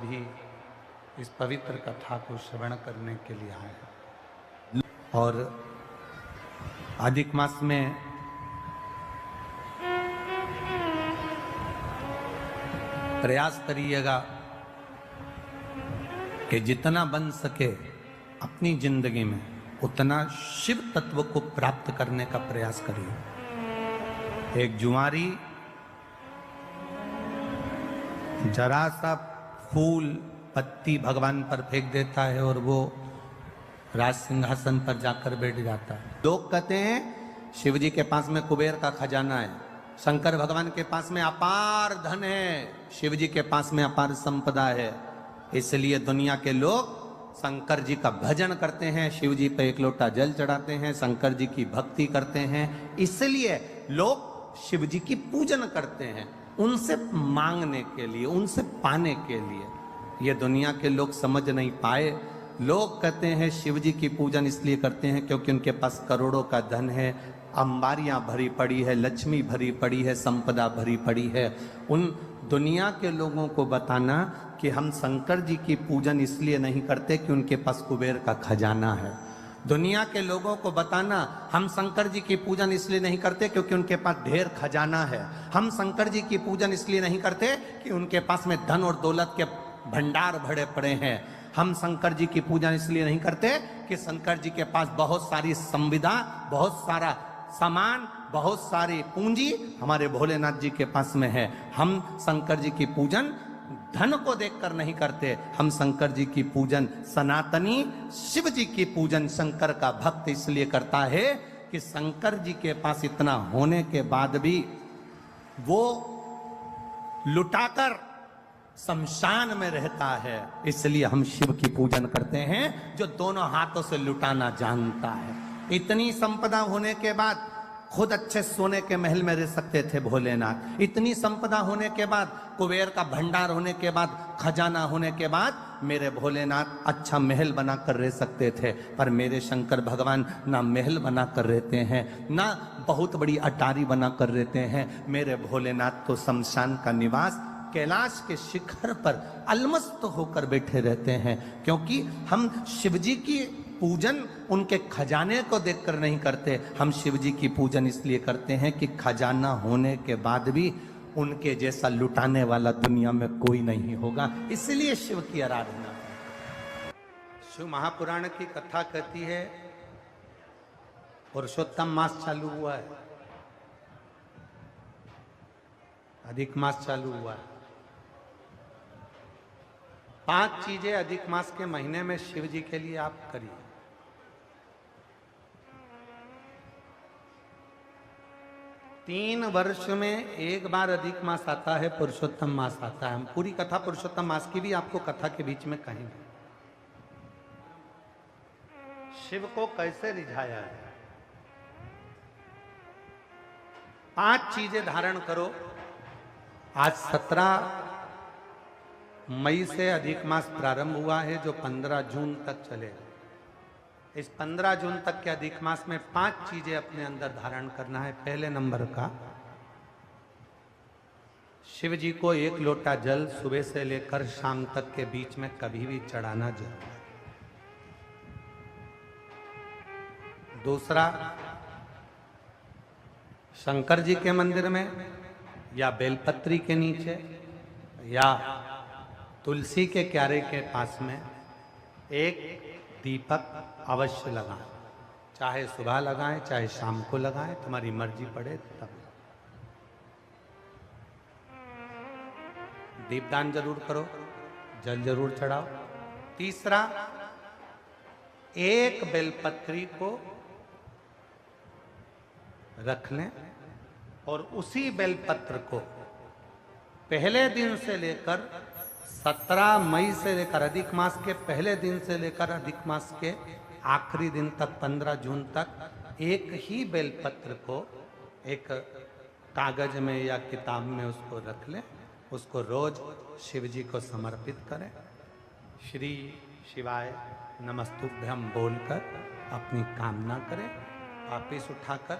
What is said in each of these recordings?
भी इस पवित्र कथा को श्रवण करने के लिए आए हैं। और अधिक मास में प्रयास करिएगा कि जितना बन सके अपनी जिंदगी में उतना शिव तत्व को प्राप्त करने का प्रयास करिए। एक जुआरी जरा सा फूल पत्ती भगवान पर फेंक देता है और वो राज सिंहासन पर जाकर बैठ जाता है। लोग कहते हैं शिव जी के पास में कुबेर का खजाना है, शंकर भगवान के पास में अपार धन है, शिव जी के पास में अपार संपदा है। इसलिए दुनिया के लोग शंकर जी का भजन करते हैं, शिव जी पे एक लोटा जल चढ़ाते हैं, शंकर जी की भक्ति करते हैं। इसलिए लोग शिव जी की पूजन करते हैं, उनसे मांगने के लिए, उनसे पाने के लिए। ये दुनिया के लोग समझ नहीं पाए। लोग कहते हैं शिव जी की पूजन इसलिए करते हैं क्योंकि उनके पास करोड़ों का धन है, अंबारियां भरी पड़ी है, लक्ष्मी भरी पड़ी है, संपदा भरी पड़ी है। उन दुनिया के लोगों को बताना कि हम शंकर जी की पूजन इसलिए नहीं करते कि उनके पास कुबेर का खजाना है। दुनिया के लोगों को बताना हम शंकर जी की पूजन इसलिए नहीं करते क्योंकि उनके पास ढेर खजाना है। हम शंकर जी की पूजन इसलिए नहीं करते कि उनके पास में धन और दौलत के भंडार भरे पड़े हैं। हम शंकर जी की पूजन इसलिए नहीं करते कि शंकर जी के पास बहुत सारी संविदा, बहुत सारा सामान, बहुत सारी पूंजी हमारे भोलेनाथ जी के पास में है। हम शंकर जी की पूजन धन को देखकर नहीं करते, हम शंकर जी की पूजन, सनातनी शिव जी की पूजन शंकर का भक्त इसलिए करता है कि शंकर जी के पास इतना होने के बाद भी वो लुटाकर शमशान में रहता है। इसलिए हम शिव की पूजन करते हैं जो दोनों हाथों से लुटाना जानता है। इतनी संपदा होने के बाद खुद अच्छे सोने के महल में रह सकते थे भोलेनाथ। इतनी संपदा होने के बाद, कुबेर का भंडार होने के बाद, खजाना होने के बाद मेरे भोलेनाथ अच्छा महल बनाकर रह सकते थे। पर मेरे शंकर भगवान ना महल बनाकर रहते हैं, ना बहुत बड़ी अटारी बनाकर रहते हैं। मेरे भोलेनाथ तो शमशान का निवास कैलाश के शिखर पर अलमस्त होकर बैठे रहते हैं। क्योंकि हम शिवजी की पूजन उनके खजाने को देखकर नहीं करते, हम शिव जी की पूजन इसलिए करते हैं कि खजाना होने के बाद भी उनके जैसा लुटाने वाला दुनिया में कोई नहीं होगा। इसलिए शिव की आराधना। शिव महापुराण की कथा कहती है पुरुषोत्तम मास चालू हुआ है, अधिक मास चालू हुआ है। 5 चीजें अधिक मास के महीने में शिव जी के लिए आप करिए। तीन वर्ष में एक बार अधिक मास आता है, पुरुषोत्तम मास आता है। हम पूरी कथा पुरुषोत्तम मास की भी आपको कथा के बीच में कहेंगे। शिव को कैसे रिझाया है। 5 चीजें धारण करो। आज 17 मई से अधिक मास प्रारंभ हुआ है जो 15 जून तक चलेगा। इस 15 जून तक के अधिक मास में 5 चीजें अपने अंदर धारण करना है। पहले नंबर का, शिव जी को 1 लोटा जल सुबह से लेकर शाम तक के बीच में कभी भी चढ़ाना जरूर है। दूसरा, शंकर जी के मंदिर में या बेलपत्री के नीचे या तुलसी के क्यारे के पास में एक दीपक अवश्य लगाएं। चाहे सुबह लगाएं, चाहे शाम को लगाएं, तुम्हारी मर्जी पड़े तब। दीपदान जरूर करो, जल जरूर चढ़ाओ। तीसरा, एक बेलपत्री को रख लें और उसी बेलपत्र को पहले दिन से लेकर 17 मई से लेकर अधिक मास के पहले दिन से लेकर अधिक मास के आखिरी दिन तक 15 जून तक एक ही बेलपत्र को एक कागज में या किताब में उसको रख लें। उसको रोज शिव जी को समर्पित करें। श्री शिवाय नमस्तुभ्यम बोलकर अपनी कामना करें। वापिस उठाकर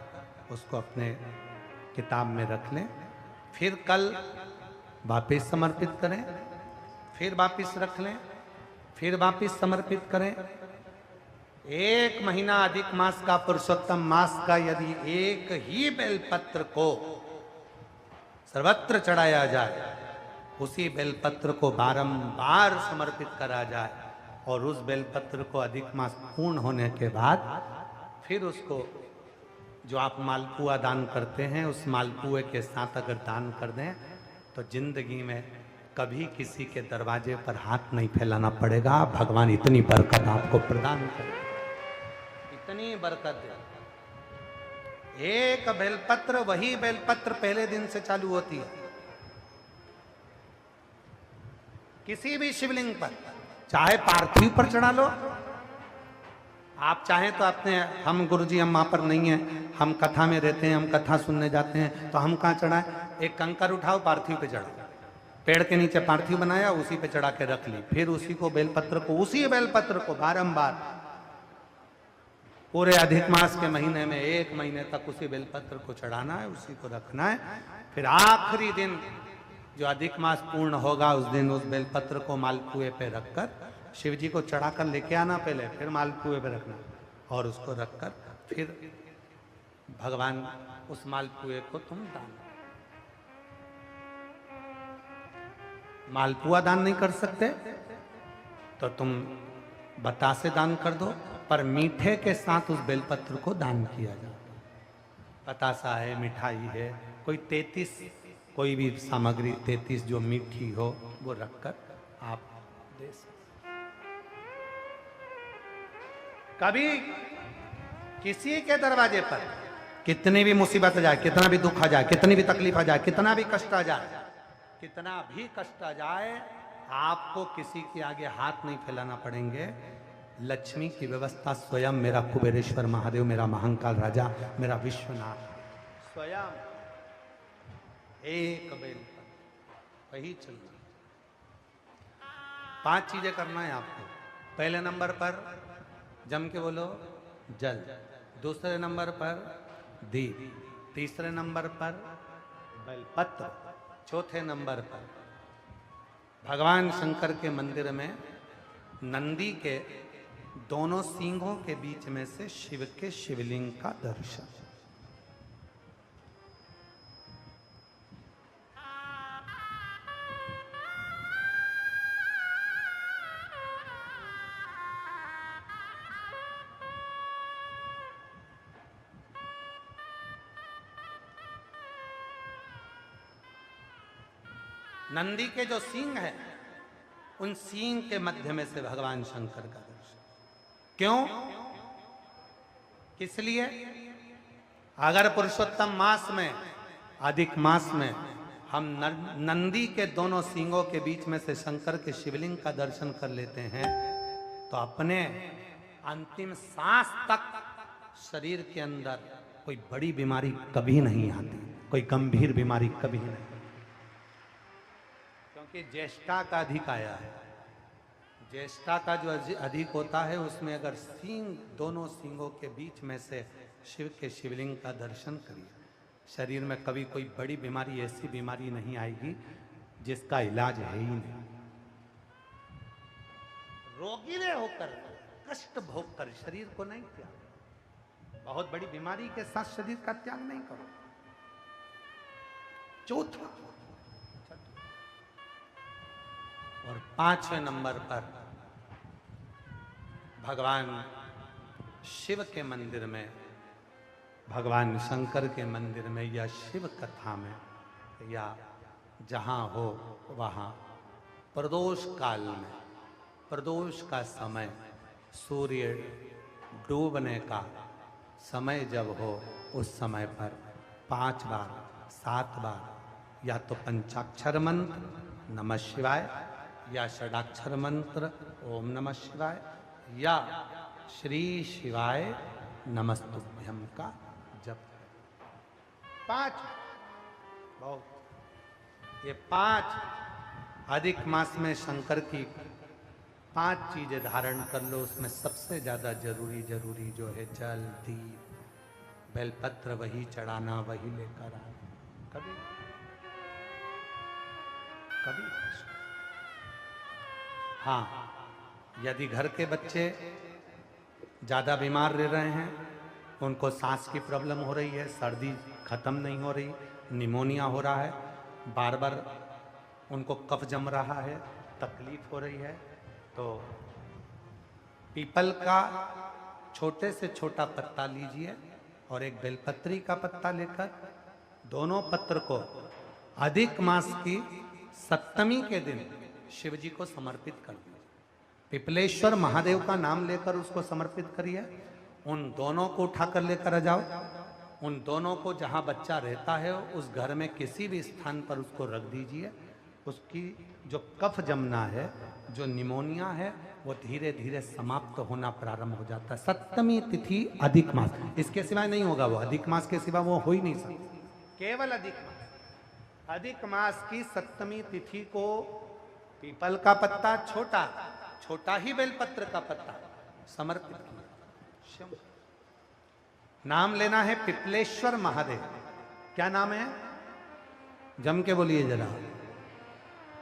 उसको अपने किताब में रख लें। फिर कल वापिस समर्पित करें। फिर वापिस रख लें, फिर वापिस समर्पित करें। 1 महीना अधिक मास का, पुरुषोत्तम मास का यदि एक ही बेलपत्र को सर्वत्र चढ़ाया जाए, उसी बेलपत्र को बारंबार समर्पित करा जाए और उस बेलपत्र को अधिक मास पूर्ण होने के बाद फिर उसको जो आप मालपुआ दान करते हैं, उस मालपुए के साथ अगर दान कर दें तो जिंदगी में कभी किसी के दरवाजे पर हाथ नहीं फैलाना पड़ेगा। भगवान इतनी बरकत आपको प्रदान करे, इतनी बरकत दे। एक बेलपत्र, वही बेलपत्र पहले दिन से चालू होती है। किसी भी शिवलिंग पर, चाहे पार्थिव पर चढ़ा लो, आप चाहें तो अपने, हम गुरुजी हम वहां पर नहीं है, हम कथा में रहते हैं, हम कथा सुनने जाते हैं, तो हम कहाँ चढ़ाएं? एक कंकर उठाओ, पार्थिव पे चढ़ाओ, पेड़ के नीचे पार्थिव बनाया, उसी पे चढ़ा के रख ली, फिर उसी को बेलपत्र को, उसी बेलपत्र को बारंबार पूरे अधिक मास के महीने में 1 महीने तक उसी बेलपत्र को चढ़ाना है, उसी को रखना है। फिर आखिरी दिन जो अधिक मास पूर्ण होगा, उस दिन उस बेलपत्र को मालपुए पे रखकर शिव जी को चढ़ाकर लेके आना पहले, फिर मालपुए पे रखना और उसको रखकर फिर भगवान उस मालपुए को तुम दान। मालपुआ दान नहीं कर सकते तो तुम बतासे दान कर दो, पर मीठे के साथ उस बेलपत्र को दान किया जाता है। बतासा है, मिठाई है, कोई 33 कोई भी सामग्री 33 जो मीठी हो वो रखकर आप दे सकते। कभी किसी के दरवाजे पर कितनी भी मुसीबत आ जाए, कितना भी दुख आ जाए, कितनी भी तकलीफ आ जाए, कितना भी कष्ट आ जाए, कितना भी कष्ट आ जाए, आपको किसी के आगे हाथ नहीं फैलाना पड़ेंगे। लक्ष्मी की व्यवस्था स्वयं मेरा कुबेरेश्वर महादेव, मेरा महाकाल राजा, मेरा विश्वनाथ स्वयं एक बेल पर वही चल रही। 5 चीजें करना है आपको। पहले नंबर पर जम के बोलो जल, दूसरे नंबर पर दीप, तीसरे नंबर पर बेलपत्र, चौथे नंबर पर भगवान शंकर के मंदिर में नंदी के दोनों सींगों के बीच में से शिव के शिवलिंग का दर्शन। नंदी के जो सींग है, उन सींग के मध्य में से भगवान शंकर का दर्शन। क्यों? किस लिए? अगर पुरुषोत्तम मास में, अधिक मास में हम नंदी के दोनों सींगों के बीच में से शंकर के शिवलिंग का दर्शन कर लेते हैं तो अपने अंतिम सांस तक शरीर के अंदर कोई बड़ी बीमारी कभी नहीं आती, कोई गंभीर बीमारी कभी नहीं, क्योंकि ज्येष्ठा का अधिक आया है। ज्येष्ठा का जो अधिक होता है, उसमें अगर सींग, दोनों सींगों के बीच में से शिव के शिवलिंग का दर्शन करिए, शरीर में कभी कोई बड़ी बीमारी, ऐसी बीमारी नहीं आएगी जिसका इलाज है ही नहीं। रोगीले होकर, कष्ट भोग कर शरीर को नहीं त्याग, बहुत बड़ी बीमारी के साथ शरीर का त्याग नहीं करो। चौथा और 5वें नंबर पर भगवान शिव के मंदिर में, भगवान शंकर के मंदिर में या शिव कथा में या जहाँ हो वहाँ प्रदोष काल में, प्रदोष का समय, सूर्य डूबने का समय जब हो, उस समय पर 5 बार 7 बार या तो पंचाक्षर मंत्र नमः शिवाय, या षडाक्षर मंत्र ओम नमः शिवाय, या श्री शिवाय नमस्तुभ्यम का जप। 5 बहुत, ये 5 अधिक मास में शंकर की 5 चीजें धारण कर लो। उसमें सबसे ज्यादा जरूरी जो है जल, दीप, बेलपत्र, वही चढ़ाना, वही लेकर आना। कभी हाँ, यदि घर के बच्चे ज़्यादा बीमार रह रहे हैं, उनको सांस की प्रॉब्लम हो रही है, सर्दी खत्म नहीं हो रही, निमोनिया हो रहा है, बार बार उनको कफ जम रहा है, तकलीफ हो रही है, तो पीपल का छोटे से छोटा पत्ता लीजिए और एक बेलपत्री का पत्ता लेकर दोनों पत्र को अधिक मास की सप्तमी के दिन शिव जी को समर्पित कर दीजिए। पिपलेश्वर महादेव का नाम लेकर उसको समर्पित करिए। उन दोनों को उठाकर लेकर आ जाओ। उन दोनों को जहां बच्चा रहता है उस घर में किसी भी स्थान पर उसको रख दीजिए। उसकी जो कफ जमना है, जो निमोनिया है, वो धीरे धीरे समाप्त होना प्रारंभ हो जाता है। सप्तमी तिथि अधिक मास, इसके सिवाय नहीं होगा। वो अधिक मास के सिवा वो हो ही नहीं सकता, केवल अधिक मास। अधिक मास की सप्तमी तिथि को पीपल का पत्ता, छोटा छोटा ही बेलपत्र का पत्ता समर्पित किया। नाम लेना है पिपलेश्वर महादेव। क्या नाम है? जम के बोलिए जरा।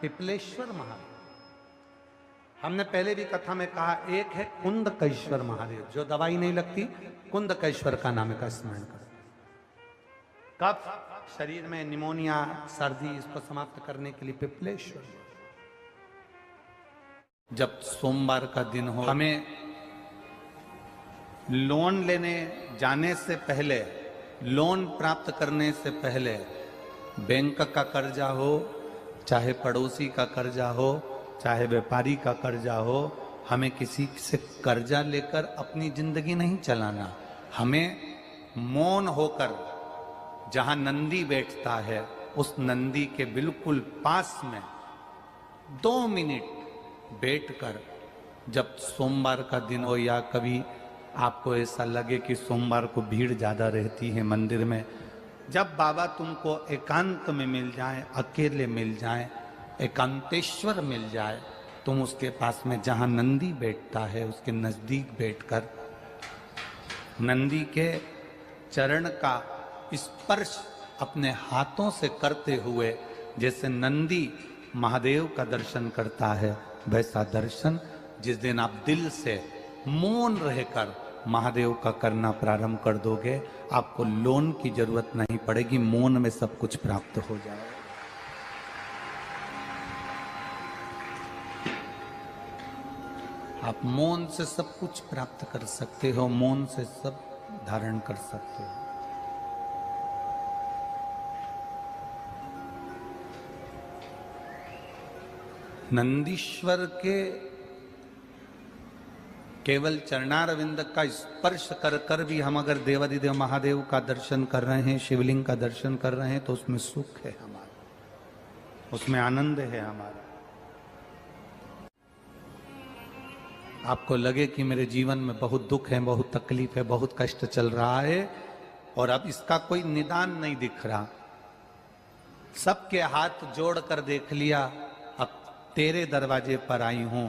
पिपलेश्वर महादेव। हमने पहले भी कथा में कहा, एक है कुंदकेश्वर महादेव, जो दवाई नहीं लगती, कुंदकेश्वर का नाम का स्मरण करो। कफ शरीर में, निमोनिया, सर्दी, इसको समाप्त करने के लिए पिपलेश्वर। जब सोमवार का दिन हो, हमें लोन लेने जाने से पहले, लोन प्राप्त करने से पहले, बैंक का कर्जा हो, चाहे पड़ोसी का कर्जा हो, चाहे व्यापारी का कर्जा हो, हमें किसी से कर्जा लेकर अपनी जिंदगी नहीं चलाना। हमें मौन होकर, जहां नंदी बैठता है उस नंदी के बिल्कुल पास में 2 मिनट बैठकर, जब सोमवार का दिन हो या कभी आपको ऐसा लगे कि सोमवार को भीड़ ज्यादा रहती है मंदिर में, जब बाबा तुमको एकांत में मिल जाए, अकेले मिल जाए, एकांतेश्वर मिल जाए, तुम उसके पास में जहां नंदी बैठता है उसके नजदीक बैठकर नंदी के चरण का स्पर्श अपने हाथों से करते हुए, जैसे नंदी महादेव का दर्शन करता है, वैसा दर्शन जिस दिन आप दिल से मौन रहकर महादेव का करना प्रारंभ कर दोगे, आपको लोन की जरूरत नहीं पड़ेगी, मौन में सब कुछ प्राप्त हो जाएगा। आप मौन से सब कुछ प्राप्त कर सकते हो, मौन से सब धारण कर सकते हो। नंदीश्वर के केवल चरणारविंद का स्पर्श कर कर भी हम अगर देवाधिदेव महादेव का दर्शन कर रहे हैं, शिवलिंग का दर्शन कर रहे हैं, तो उसमें सुख है हमारा, उसमें आनंद है हमारा। आपको लगे कि मेरे जीवन में बहुत दुख है, बहुत तकलीफ है, बहुत कष्ट चल रहा है और अब इसका कोई निदान नहीं दिख रहा, सबके हाथ जोड़कर देख लिया, अब तेरे दरवाजे पर आई हूं,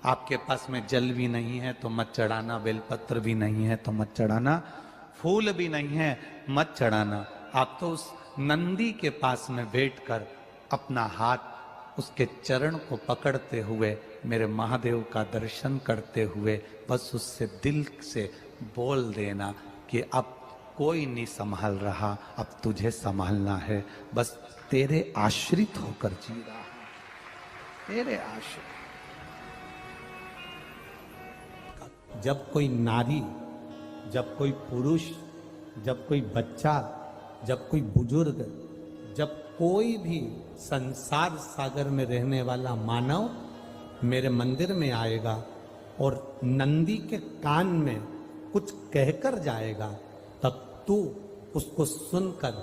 आपके पास में जल भी नहीं है तो मत चढ़ाना, बेलपत्र भी नहीं है तो मत चढ़ाना, फूल भी नहीं है मत चढ़ाना। आप तो उस नंदी के पास में बैठकर अपना हाथ उसके चरण को पकड़ते हुए, मेरे महादेव का दर्शन करते हुए, बस उससे दिल से बोल देना कि अब कोई नहीं संभाल रहा, अब तुझे संभालना है, बस तेरे आश्रित होकर जी रहा, तेरे आश्रित। जब कोई नारी, जब कोई पुरुष, जब कोई बच्चा, जब कोई बुजुर्ग, जब कोई भी संसार सागर में रहने वाला मानव मेरे मंदिर में आएगा और नंदी के कान में कुछ कहकर जाएगा, तब तू उसको सुनकर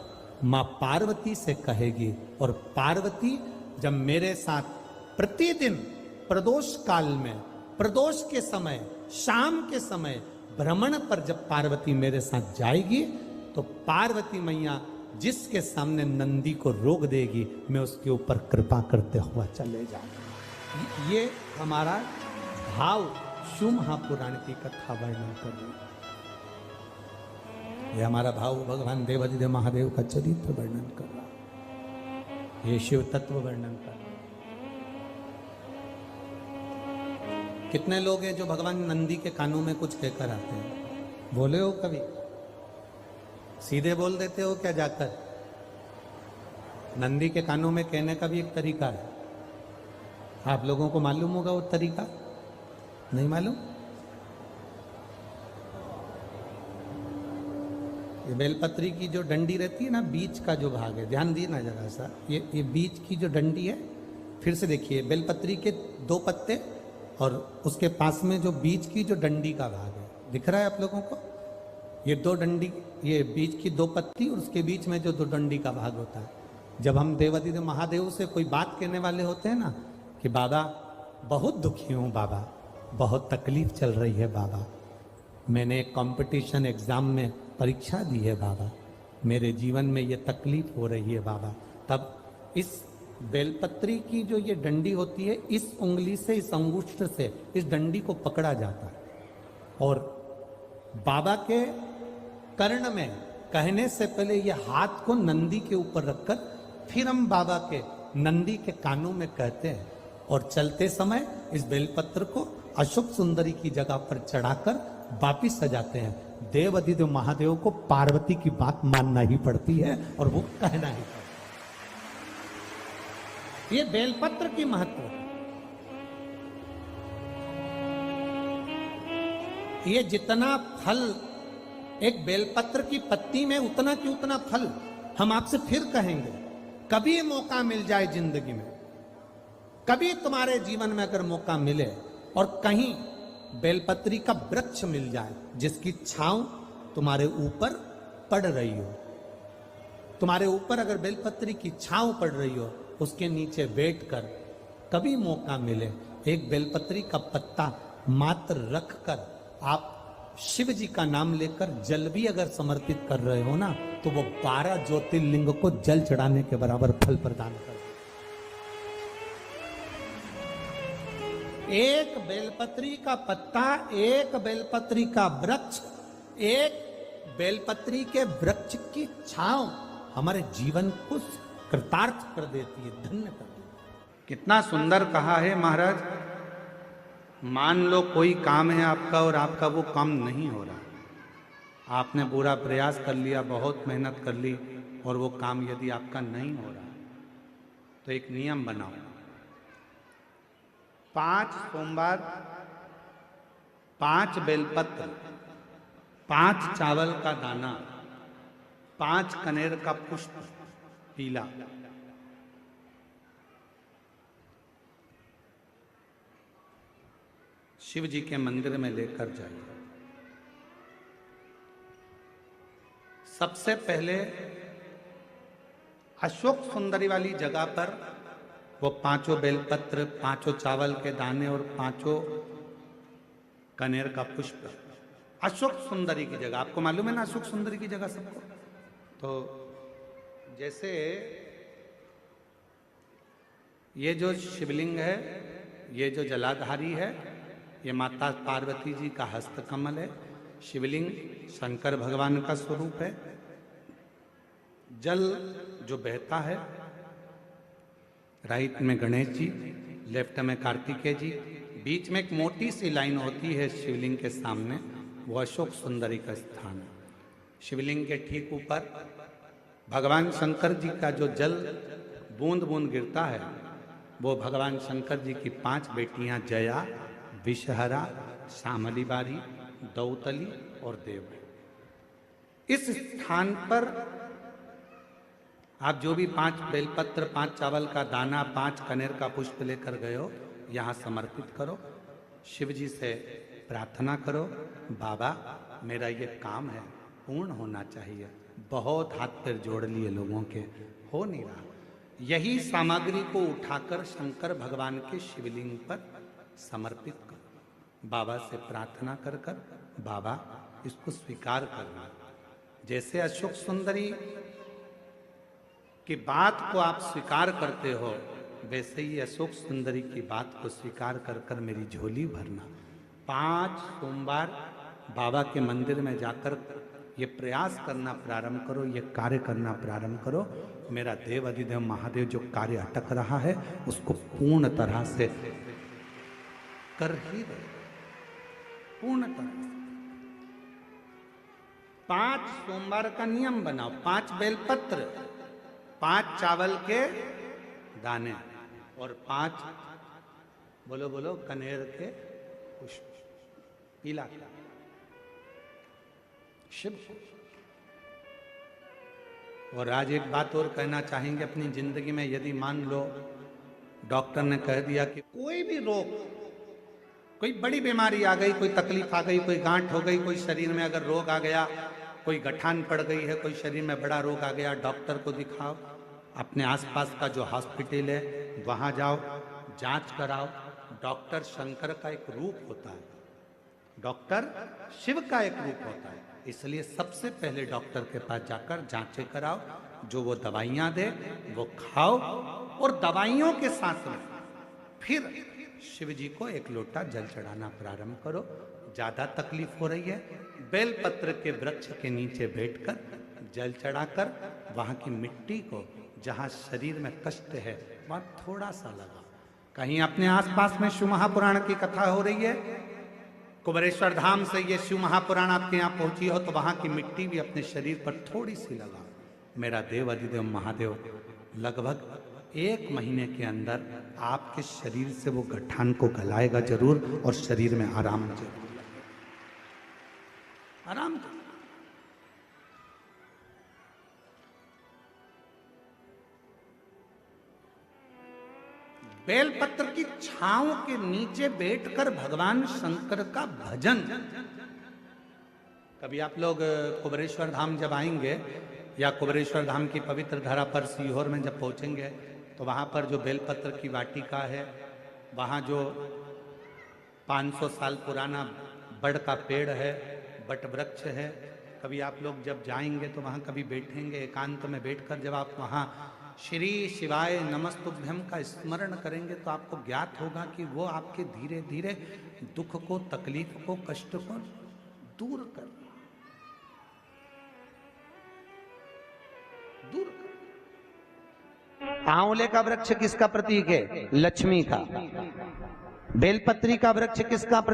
माँ पार्वती से कहेगी। और पार्वती जब मेरे साथ प्रतिदिन प्रदोष काल में, प्रदोष के समय, शाम के समय भ्रमण पर जब पार्वती मेरे साथ जाएगी, तो पार्वती मैया जिसके सामने नंदी को रोक देगी, मैं उसके ऊपर कृपा करते हुआ चले जाऊंगा। ये हमारा भाव शिव महापुराण की कथा वर्णन कर रही है। ये हमारा भाव भगवान देवाधिदेव महादेव का चरित्र वर्णन कर रहा है, ये शिव तत्व वर्णन कर रहा है। कितने लोग हैं जो भगवान नंदी के कानों में कुछ कहकर आते हैं? बोले हो कभी? सीधे बोल देते हो क्या जाकर? नंदी के कानों में कहने का भी एक तरीका है। आप लोगों को मालूम होगा वो तरीका? नहीं मालूम? ये बेलपत्री की जो डंडी रहती है ना, बीच का जो भाग है, ध्यान दिए ना जरा सा, ये बीच की जो डंडी है, फिर से देखिए, बेलपत्री के 2 पत्ते और उसके पास में जो बीच की जो डंडी का भाग है, दिख रहा है आप लोगों को? ये 2 डंडी, ये बीच की 2 पत्ती और उसके बीच में जो 2 डंडी का भाग होता है। जब हम देवाधिदेव महादेव से कोई बात कहने वाले होते हैं ना कि बाबा बहुत दुखी हूँ, बाबा बहुत तकलीफ चल रही है, बाबा मैंने एक कंपटीशन एग्जाम में परीक्षा दी है, बाबा मेरे जीवन में ये तकलीफ हो रही है, बाबा, तब इस बेलपत्री की जो ये डंडी होती है, इस उंगली से, इस अंगुष्ठ से इस डंडी को पकड़ा जाता है और बाबा के कर्ण में कहने से पहले ये हाथ को नंदी के ऊपर रखकर फिर हम बाबा के नंदी के कानों में कहते हैं और चलते समय इस बेलपत्र को अशोक सुंदरी की जगह पर चढ़ाकर वापिस सजाते हैं। देव अधिदेव महादेव को पार्वती की बात मानना ही पड़ती है और वो कहना ही पड़ता है। ये बेलपत्र की महत्व है। ये जितना फल एक बेलपत्र की पत्ती में, उतना की उतना फल हम आपसे फिर कहेंगे। कभी मौका मिल जाए जिंदगी में, कभी तुम्हारे जीवन में अगर मौका मिले और कहीं बेलपत्री का वृक्ष मिल जाए जिसकी छांव तुम्हारे ऊपर पड़ रही हो, तुम्हारे ऊपर अगर बेलपत्री की छांव पड़ रही हो, उसके नीचे बैठकर कभी मौका मिले, एक बेलपत्री का पत्ता मात्र रखकर आप शिव जी का नाम लेकर जल भी अगर समर्पित कर रहे हो ना, तो वो 12 ज्योतिर्लिंग को जल चढ़ाने के बराबर फल प्रदान कर। एक बेलपत्री का पत्ता, एक बेलपत्री का वृक्ष, एक बेलपत्री के वृक्ष की छांव हमारे जीवन को कृतार्थ कर देती है, धन्य कर देती है। कितना सुंदर कहा है महाराज। मान लो कोई काम है आपका और आपका वो काम नहीं हो रहा, आपने पूरा प्रयास कर लिया, बहुत मेहनत कर ली और वो काम यदि आपका नहीं हो रहा, तो एक नियम बनाओ, 5 सोमवार, 5 बेलपत्र, 5 चावल का दाना, 5 कनेर का पुष्प पीला, शिव जी के मंदिर में लेकर जाइए। सबसे पहले अशोक सुंदरी वाली जगह पर वो 5 बेलपत्र, 5 चावल के दाने और 5 कनेर का पुष्प अशोक सुंदरी की जगह, आपको मालूम है ना अशोक सुंदरी की जगह सबको? तो जैसे ये जो शिवलिंग है, ये जो जलाधारी है, ये माता पार्वती जी का हस्त कमल है। शिवलिंग शंकर भगवान का स्वरूप है। जल जो बहता है, राइट में गणेश जी, लेफ्ट में कार्तिकेय जी, बीच में एक मोटी सी लाइन होती है शिवलिंग के सामने, वो अशोक सुंदरी का स्थान है। शिवलिंग के ठीक ऊपर भगवान शंकर जी का जो जल बूंद बूंद गिरता है, वो भगवान शंकर जी की 5 बेटियां जया, विषहरा, श्यामली बारी, दौतली और देव। इस स्थान पर आप जो भी 5 बेलपत्र, 5 चावल का दाना, 5 कनेर का पुष्प लेकर गए हो, यहाँ समर्पित करो। शिव जी से प्रार्थना करो, बाबा मेरा ये काम है पूर्ण होना चाहिए। बहुत हाथ पैर जोड़ लिए लोगों के, हो नहीं रहा। यही सामग्री को उठाकर शंकर भगवान के शिवलिंग पर समर्पित करो। बाबा से प्रार्थना कर कर बाबा इसको स्वीकार करना। जैसे अशोक सुंदरी की बात को आप स्वीकार करते हो, वैसे ही अशोक सुंदरी की बात को स्वीकार कर कर मेरी झोली भरना। 5 सोमवार बाबा के मंदिर में जाकर ये प्रयास करना प्रारंभ करो, ये कार्य करना प्रारंभ करो। मेरा देव अधिदेव महादेव जो कार्य अटक रहा है उसको पूर्ण तरह से कर ही रहे पूर्ण तरह से। 5 सोमवार का नियम बनाओ, 5 बेलपत्र, 5 चावल के दाने और 5 बोलो बोलो कनेर के पुष्प, पीला शिव। और आज एक बात और कहना चाहेंगे, अपनी जिंदगी में यदि मान लो डॉक्टर ने कह दिया कि कोई भी रोग, कोई बड़ी बीमारी आ गई, कोई तकलीफ आ गई, कोई गांठ हो गई, कोई शरीर में अगर रोग आ गया, कोई गठान पड़ गई है, कोई शरीर में बड़ा रोग आ गया, डॉक्टर को दिखाओ। अपने आसपास का जो हॉस्पिटल है वहां जाओ, जांच कराओ। डॉक्टर शंकर का एक रूप होता है, डॉक्टर शिव का एक रूप होता है। इसलिए सबसे पहले डॉक्टर के पास जाकर जांचें कराओ, जो वो दवाइयां दे वो खाओ, और दवाइयों के साथ में फिर शिव जी को एक लोटा जल चढ़ाना प्रारंभ करो। ज्यादा तकलीफ हो रही है, बेलपत्र के वृक्ष के नीचे बैठकर जल चढ़ाकर वहां की मिट्टी को, जहां शरीर में कष्ट है वहां थोड़ा सा लगा। कहीं अपने आसपास में शिव महापुराण की कथा हो रही है, कुबेरेश्वर धाम से ये शिव महापुराण आपके यहाँ पहुंची हो, तो वहां की मिट्टी भी अपने शरीर पर थोड़ी सी लगा। मेरा देव अधिदेव महादेव लगभग 1 महीने के अंदर आपके शरीर से वो गठान को गलाएगा जरूर, और शरीर में आराम जरूर, आराम जरूर। बेलपत्र की छांव के नीचे बैठकर भगवान शंकर का भजन। कभी आप लोग कुबेरेश्वर धाम जब आएंगे, या कुबेरेश्वर धाम की पवित्र धरा पर सीहोर में जब पहुंचेंगे, तो वहां पर जो बेलपत्र की वाटिका है, वहां जो 500 साल पुराना बड़ का पेड़ है, बट वृक्ष है, कभी आप लोग जब जाएंगे तो वहां कभी बैठेंगे, एकांत में बैठकर जब आप वहां श्री शिवाय नमस्तुभ्यम का स्मरण करेंगे, तो आपको ज्ञात होगा कि वो आपके धीरे धीरे दुख को, तकलीफ को, कष्ट को दूर कर आंवले का वृक्ष किसका प्रतीक है? लक्ष्मी का। बेलपत्री का वृक्ष किसका प्रतीक?